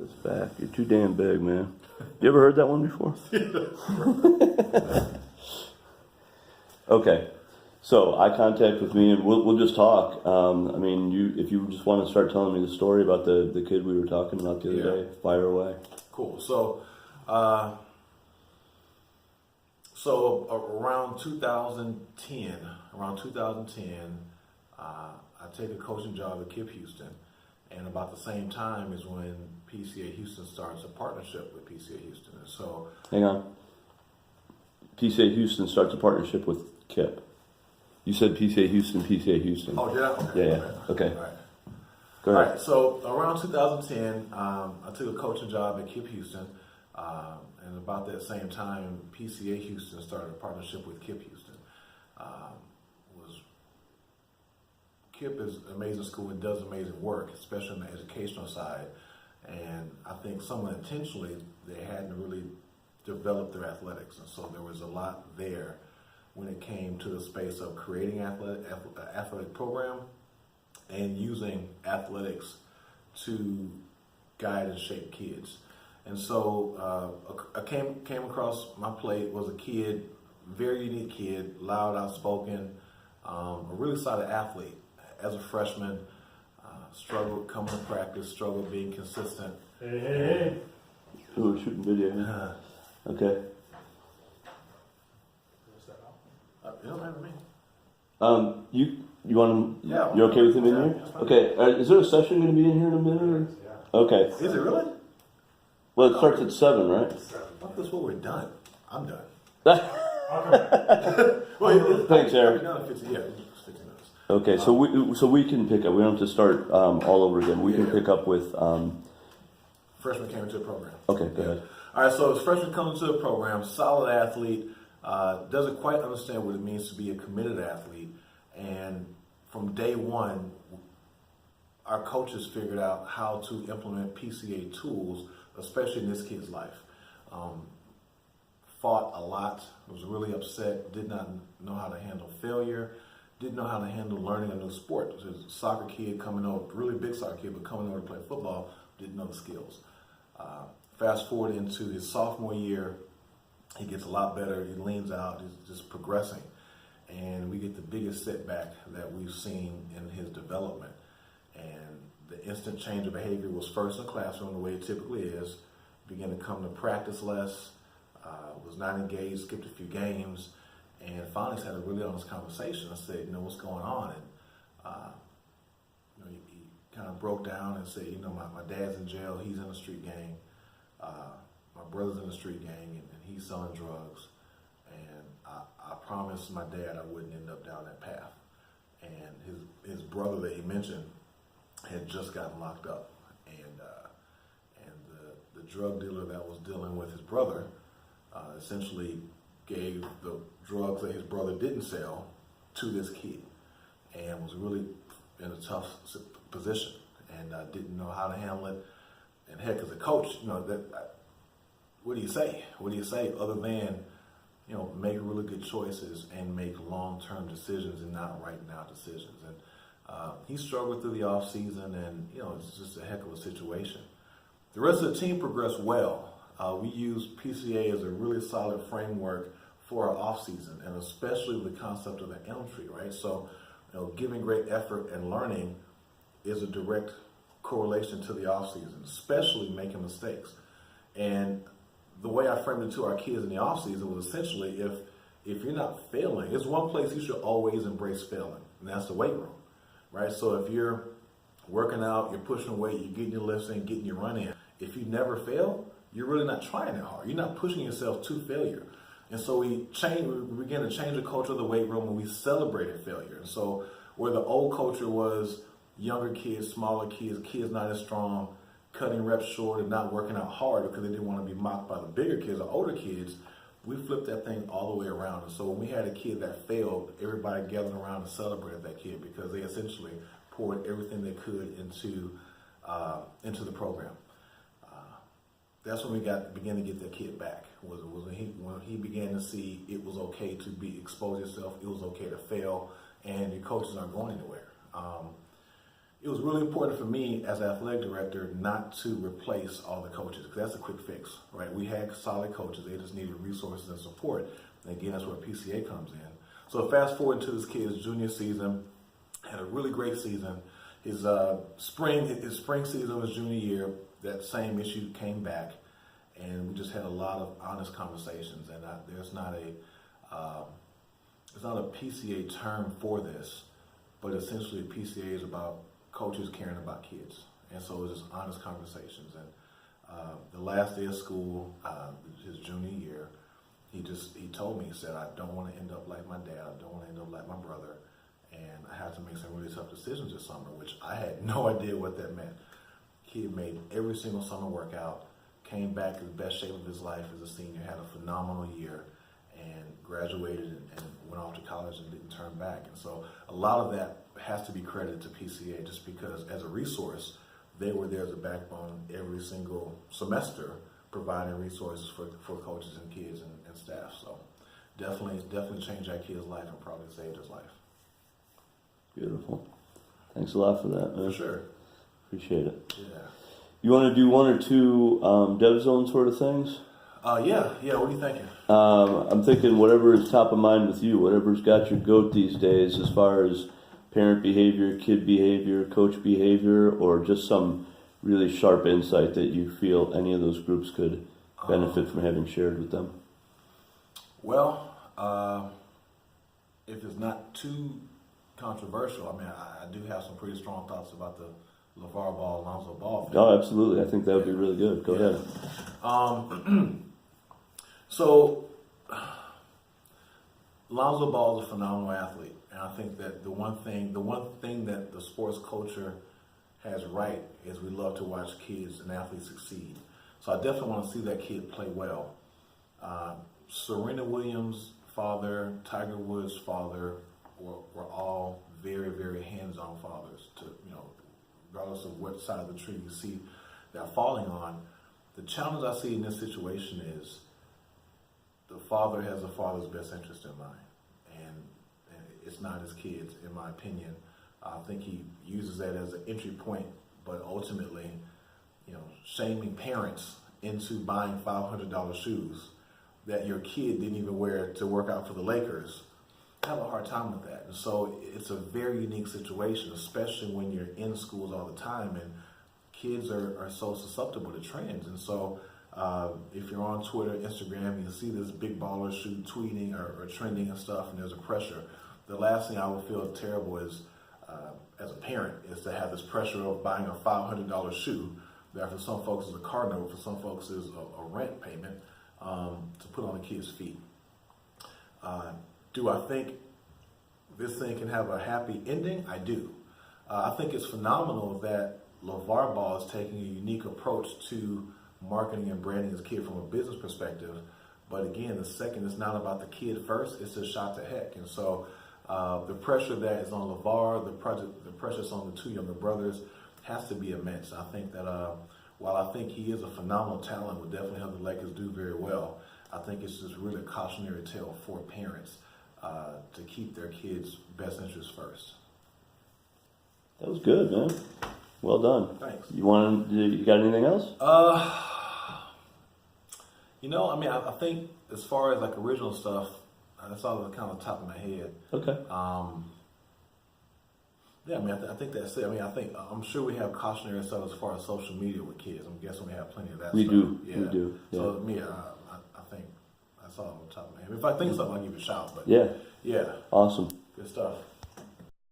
this back. You're too damn big, man. You ever heard that one before? Okay. So eye contact with me, and we'll just talk. I mean, if you just want to start telling me the story about the kid we were talking about the other day, fire away. Cool. So, around 2010, I take a coaching job at KIPP Houston, and about the same time is when PCA Houston starts a partnership with PCA Houston. And so, hang on. PCA Houston starts a partnership with KIPP. You said PCA Houston. Oh, did I? Yeah. Okay. All right. Go ahead. All right. So around 2010, I took a coaching job at KIPP Houston, and about that same time, PCA Houston started a partnership with KIPP Houston. KIPP is an amazing school and does amazing work, especially on the educational side. And I think somewhat intentionally, they hadn't really developed their athletics, and so there was a lot there when it came to the space of creating athletic program and using athletics to guide and shape kids. And so I came across my plate was a kid, very unique kid, loud, outspoken, a really solid athlete. As a freshman, struggled coming to practice, struggled being consistent. Hey. Oh, we're shooting video. Okay. You don't have me. You want him? Yeah. You okay with him in here? Okay. Is there a session going to be in here in a minute? Or? Yeah. Okay. Is it really? Well, it starts at 7, right? I thought this what we're done. I'm done. Okay. Well, Thanks, Eric. Done in 15, 15 minutes. Okay, so we can pick up. We don't have to start all over again. We can pick up with. Freshman came into the program. Okay, go ahead. All right, so as freshman comes into the program, solid athlete, doesn't quite understand what it means to be a committed athlete, and from day one, our coaches figured out how to implement PCA tools, especially in this kid's life. Fought a lot, was really upset, did not know how to handle failure, didn't know how to handle learning a new sport. It was a soccer kid coming over, really big soccer kid, but coming over to play football, didn't know the skills. Fast forward into his sophomore year, he gets a lot better, he leans out, he's just progressing. And we get the biggest setback that we've seen in his development. And the instant change of behavior was first in the classroom, the way it typically is, began to come to practice less, was not engaged, skipped a few games, and finally had a really honest conversation. I said, what's going on? And he kind of broke down and said, my dad's in jail, he's in a street gang, my brother's in a street gang, and he's selling drugs. And I promised my dad I wouldn't end up down that path. And his brother that he mentioned had just gotten locked up, and the drug dealer that was dealing with his brother essentially gave the drugs that his brother didn't sell to this kid, and was really in a tough position, and didn't know how to handle it. And heck, as a coach, what do you say? What do you say other than make really good choices and make long-term decisions and not right-now decisions? And he struggled through the off season, and it's just a heck of a situation. The rest of the team progressed well. We use PCA as a really solid framework for our off season, and especially the concept of the elm tree, right? So, giving great effort and learning is a direct correlation to the off season, especially making mistakes. And the way I framed it to our kids in the off season was essentially, if you're not failing, there's one place you should always embrace failing, and that's the weight room, right? So if you're working out, you're pushing weight, you're getting your lifts in, getting your run in, if you never fail, you're really not trying that hard. You're not pushing yourself to failure. And so we began to change the culture of the weight room, and we celebrated failure. And so where the old culture was younger kids, smaller kids not as strong, cutting reps short and not working out hard because they didn't want to be mocked by the bigger kids or older kids, we flipped that thing all the way around. And so when we had a kid that failed, everybody gathered around and celebrated that kid because they essentially poured everything they could into the program. That's when we began to get that kid back. Was when he began to see it was okay to expose yourself, it was okay to fail, and your coaches aren't going anywhere. it was really important for me as athletic director not to replace all the coaches, because that's a quick fix, right? We had solid coaches, they just needed resources and support. And again, that's where PCA comes in. So fast forward to this kid's junior season, had a really great season. His spring season was junior year. That same issue came back, and we just had a lot of honest conversations. And there's not a PCA term for this, but essentially PCA is about coaches caring about kids, and so it was just honest conversations. And the last day of school, his junior year, he told me, he said, I don't want to end up like my dad. I don't want to end up like my brother. And I had to make some really tough decisions this summer, which I had no idea what that meant. He had made every single summer workout, came back in the best shape of his life as a senior, had a phenomenal year, and graduated and went off to college and didn't turn back. And so a lot of that has to be credited to PCA, just because as a resource, they were there as a backbone every single semester, providing resources for coaches and kids and staff. So definitely changed that kid's life and probably saved his life. Beautiful. Thanks a lot for that, man. For sure. Appreciate it. Yeah. You want to do one or two Dev Zone sort of things? Yeah. What are you thinking? I'm thinking whatever is top of mind with you, whatever's got your goat these days as far as parent behavior, kid behavior, coach behavior, or just some really sharp insight that you feel any of those groups could benefit from having shared with them. Well, if it's not too controversial, I mean, I do have some pretty strong thoughts about the LeVar Ball, Lonzo Ball thing. Oh, absolutely. I think that would be really good. Go ahead. So, Lonzo Ball is a phenomenal athlete, and I think that the one thing that the sports culture has right is we love to watch kids and athletes succeed. So I definitely want to see that kid play well. Serena Williams' father, Tiger Woods' father were all very, very hands-on fathers. Regardless of what side of the tree you see they're falling on, the challenge I see in this situation is the father has the father's best interest in mind, and it's not his kids, in my opinion. I think he uses that as an entry point, but ultimately, shaming parents into buying $500 shoes that your kid didn't even wear to work out for the Lakers. I have a hard time with that. And so it's a very unique situation, especially when you're in schools all the time and kids are so susceptible to trends. And so if you're on Twitter, Instagram, you see this big baller shoe tweeting or trending and stuff, and there's a pressure. The last thing I would feel terrible is, as a parent, is to have this pressure of buying a $500 shoe that for some folks is a car note, for some folks is a rent payment, to put on a kid's feet. Do I think this thing can have a happy ending? I do. I think it's phenomenal that LeVar Ball is taking a unique approach to marketing and branding his kid from a business perspective. But again, the second, it's not about the kid first, it's a shot to heck. And so the pressure that is on LeVar, the pressure that's on the two younger brothers has to be immense. I think that while I think he is a phenomenal talent, will definitely help the Lakers do very well, I think it's just really a cautionary tale for parents to keep their kids' best interests first. That was good, man. Well done. Thanks. You got anything else? I think as far as like original stuff, that's all that's kind of top of my head. Okay. I think that's it. I'm sure we have cautionary stuff as far as social media with kids. I'm guessing we have plenty of that we stuff. Do. Yeah. We do. Yeah. So, I think that's all on the top of my head. If I think something, I'll give you a shout. But yeah. Yeah. Awesome. Good stuff.